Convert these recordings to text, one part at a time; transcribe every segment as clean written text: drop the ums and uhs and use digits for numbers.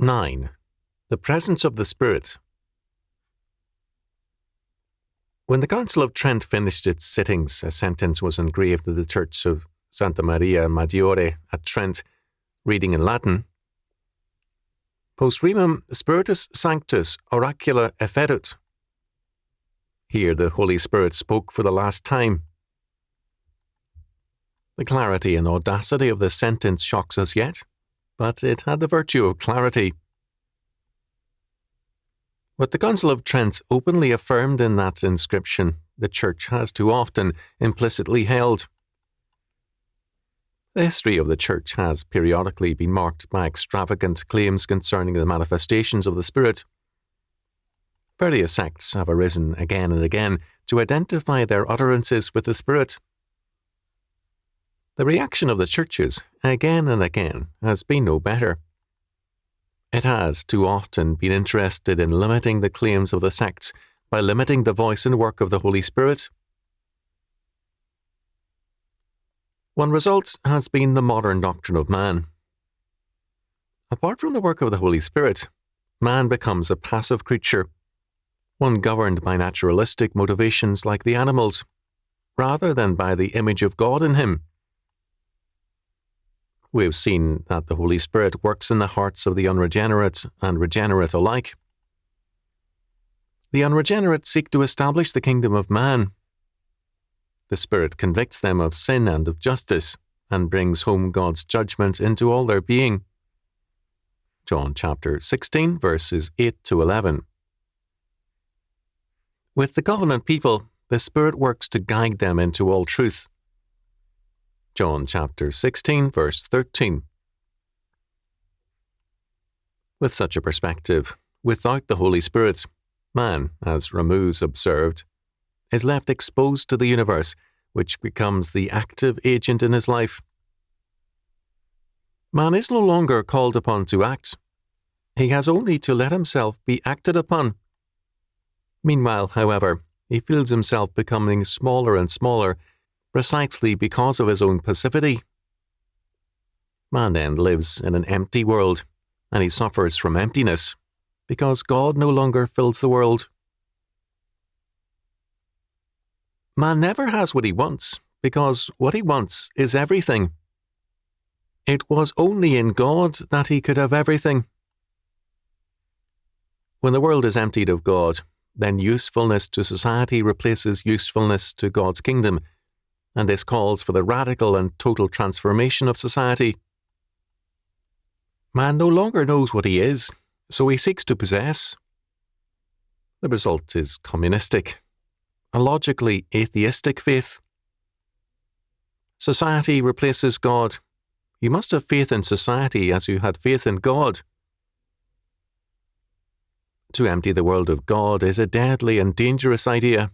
9. The presence of the Spirit. When the Council of Trent finished its sittings, a sentence was engraved in the Church of Santa Maria Maggiore at Trent, reading in Latin, Post rimum Spiritus Sanctus oracula efferut. Here the Holy Spirit spoke for the last time. The clarity and audacity of the sentence shocks us yet, but it had the virtue of clarity. What the Council of Trent openly affirmed in that inscription, the Church has too often implicitly held. The history of the Church has periodically been marked by extravagant claims concerning the manifestations of the Spirit. Various sects have arisen again and again to identify their utterances with the Spirit. The reaction of the churches, again and again, has been no better. It has too often been interested in limiting the claims of the sects by limiting the voice and work of the Holy Spirit. One result has been the modern doctrine of man. Apart from the work of the Holy Spirit, man becomes a passive creature, one governed by naturalistic motivations like the animals, rather than by the image of God in him. We have seen that the Holy Spirit works in the hearts of the unregenerate and regenerate alike. The unregenerate seek to establish the kingdom of man. The Spirit convicts them of sin and of justice, and brings home God's judgment into all their being. John chapter 16, verses 8 to 11. With the covenant people, the Spirit works to guide them into all truth. John chapter 16, verse 13. With such a perspective, without the Holy Spirit, man, as Ramuz observed, is left exposed to the universe, which becomes the active agent in his life. Man is no longer called upon to act. He has only to let himself be acted upon. Meanwhile, however, he feels himself becoming smaller and smaller, precisely because of his own passivity. Man then lives in an empty world, and he suffers from emptiness, because God no longer fills the world. Man never has what he wants, because what he wants is everything. It was only in God that he could have everything. When the world is emptied of God, then usefulness to society replaces usefulness to God's kingdom, and this calls for the radical and total transformation of society. Man no longer knows what he is, so he seeks to possess. The result is communistic, a logically atheistic faith. Society replaces God. You must have faith in society as you had faith in God. To empty the world of God is a deadly and dangerous idea.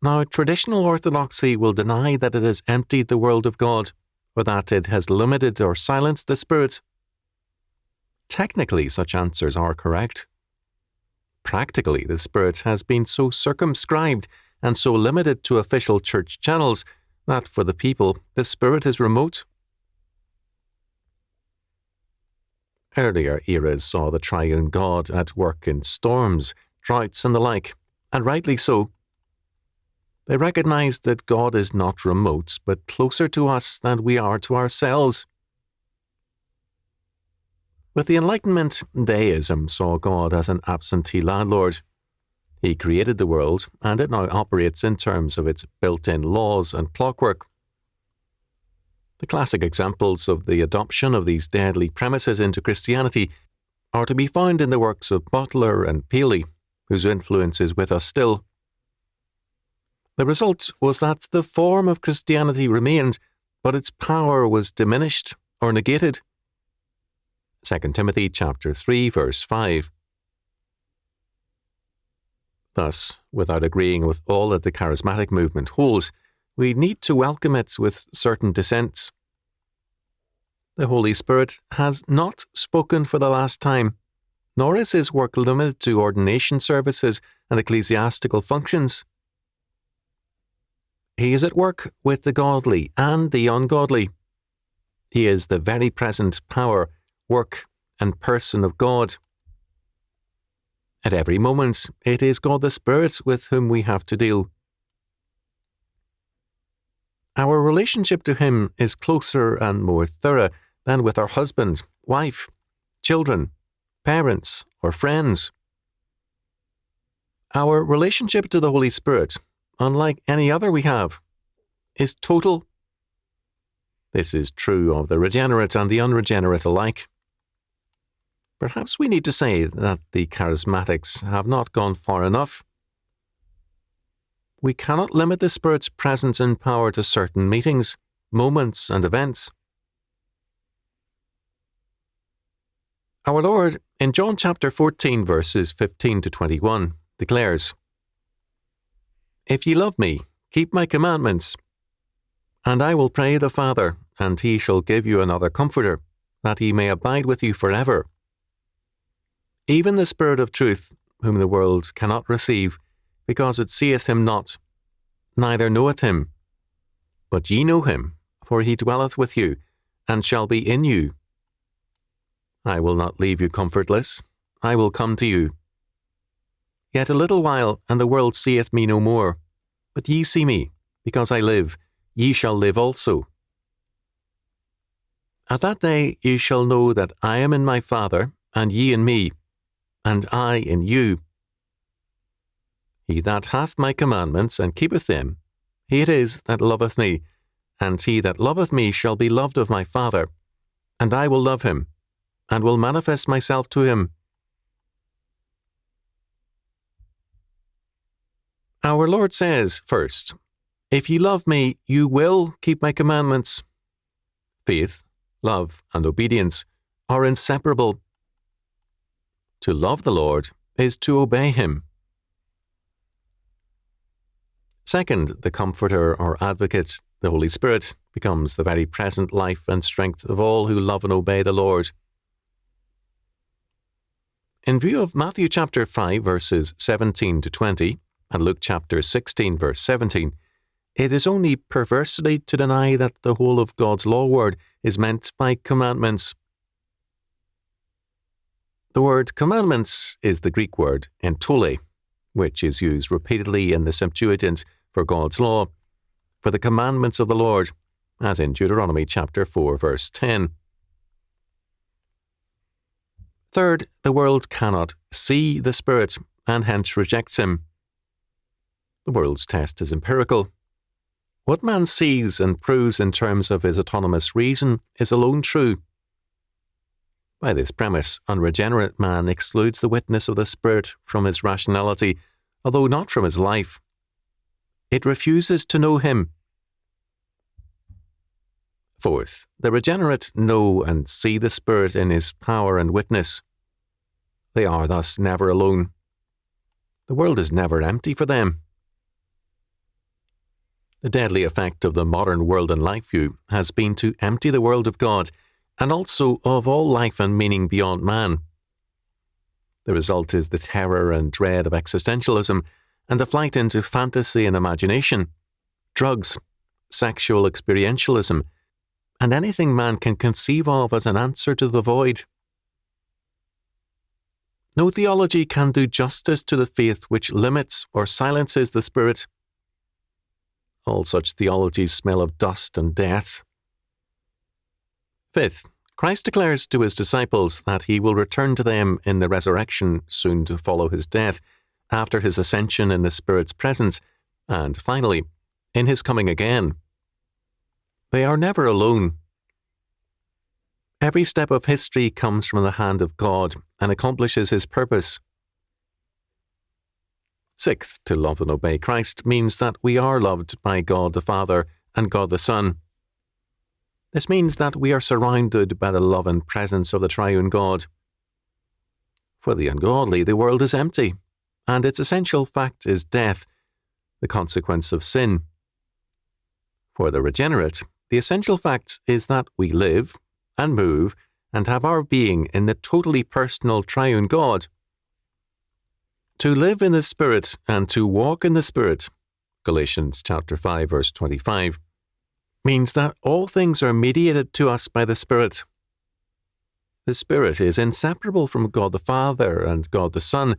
Now, traditional orthodoxy will deny that it has emptied the world of God, or that it has limited or silenced the Spirit. Technically, such answers are correct. Practically, the Spirit has been so circumscribed and so limited to official church channels that for the people, the Spirit is remote. Earlier eras saw the triune God at work in storms, droughts, and the like, and rightly so. They recognized that God is not remote, but closer to us than we are to ourselves. With the Enlightenment, deism saw God as an absentee landlord. He created the world, and it now operates in terms of its built-in laws and clockwork. The classic examples of the adoption of these deadly premises into Christianity are to be found in the works of Butler and Paley, whose influence is with us still. The result was that the form of Christianity remained, but its power was diminished or negated. 2 Timothy chapter 3, verse 5. Thus, without agreeing with all that the charismatic movement holds, we need to welcome it with certain dissents. The Holy Spirit has not spoken for the last time, nor is his work limited to ordination services and ecclesiastical functions. He is at work with the godly and the ungodly. He is the very present power work, and person of God. At every moment, it is God the Spirit with whom we have to deal. Our relationship to Him is closer and more thorough than with our husband, wife, children, parents, or friends. Our relationship to the Holy Spirit, unlike any other we have, is total. This is true of the regenerate and the unregenerate alike. Perhaps we need to say that the charismatics have not gone far enough. We cannot limit the Spirit's presence and power to certain meetings, moments, and events. Our Lord, in John chapter 14, verses 15 to 21, declares, "If ye love me, keep my commandments. And I will pray the Father, and he shall give you another Comforter, that he may abide with you forever. Even the Spirit of truth, whom the world cannot receive, because it seeth him not, neither knoweth him. But ye know him, for he dwelleth with you, and shall be in you. I will not leave you comfortless, I will come to you. Yet a little while, and the world seeth me no more. But ye see me, because I live, ye shall live also. At that day ye shall know that I am in my Father, and ye in me, and I in you. He that hath my commandments, and keepeth them, he it is that loveth me, and he that loveth me shall be loved of my Father, and I will love him, and will manifest myself to him." Our Lord says, first, "If ye love me, you will keep my commandments." Faith, love, and obedience are inseparable. To love the Lord is to obey him. Second, the Comforter or Advocate, the Holy Spirit, becomes the very present life and strength of all who love and obey the Lord. In view of Matthew chapter 5, verses 17 to 20, and Luke chapter 16, verse 17, it is only perversely to deny that the whole of God's law word is meant by commandments. The word commandments is the Greek word entole, which is used repeatedly in the Septuagint for God's law, for the commandments of the Lord, as in Deuteronomy chapter 4, verse 10. Third, the world cannot see the Spirit, and hence rejects him. The world's test is empirical. What man sees and proves in terms of his autonomous reason is alone true. By this premise, unregenerate man excludes the witness of the Spirit from his rationality, although not from his life. It refuses to know him. Fourth, the regenerate know and see the Spirit in his power and witness. They are thus never alone. The world is never empty for them. The deadly effect of the modern world and life view has been to empty the world of God, and also of all life and meaning beyond man. The result is the terror and dread of existentialism, and the flight into fantasy and imagination, drugs, sexual experientialism, and anything man can conceive of as an answer to the void. No theology can do justice to the faith which limits or silences the Spirit. All such theologies smell of dust and death. Fifth, Christ declares to his disciples that he will return to them in the resurrection soon to follow his death, after his ascension in the Spirit's presence, and finally, in his coming again. They are never alone. Every step of history comes from the hand of God and accomplishes his purpose. Sixth, to love and obey Christ means that we are loved by God the Father and God the Son. This means that we are surrounded by the love and presence of the triune God. For the ungodly, the world is empty, and its essential fact is death, the consequence of sin. For the regenerate, the essential fact is that we live and move and have our being in the totally personal triune God. To live in the Spirit and to walk in the Spirit, Galatians chapter 5, verse 25, means that all things are mediated to us by the Spirit. The Spirit is inseparable from God the Father and God the Son,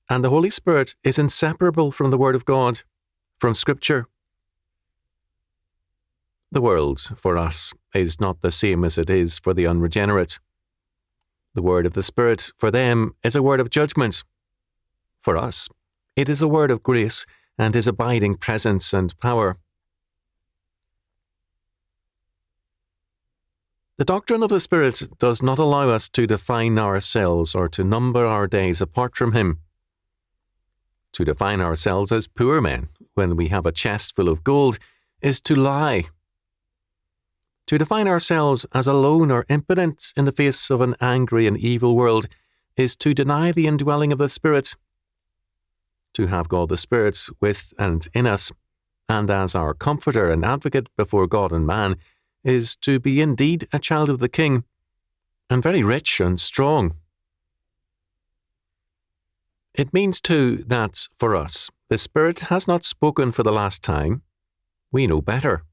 and the Holy Spirit is inseparable from the Word of God, from Scripture. The world, for us, is not the same as it is for the unregenerate. The word of the Spirit, for them, is a word of judgment. For us, it is a word of grace and His abiding presence and power. The doctrine of the Spirit does not allow us to define ourselves or to number our days apart from Him. To define ourselves as poor men, when we have a chest full of gold, is to lie. To define ourselves as alone or impotent in the face of an angry and evil world is to deny the indwelling of the Spirit. To have God the Spirit with and in us, and as our comforter and advocate before God and man, is to be indeed a child of the King, and very rich and strong. It means too that, for us, the Spirit has not spoken for the last time. We know better.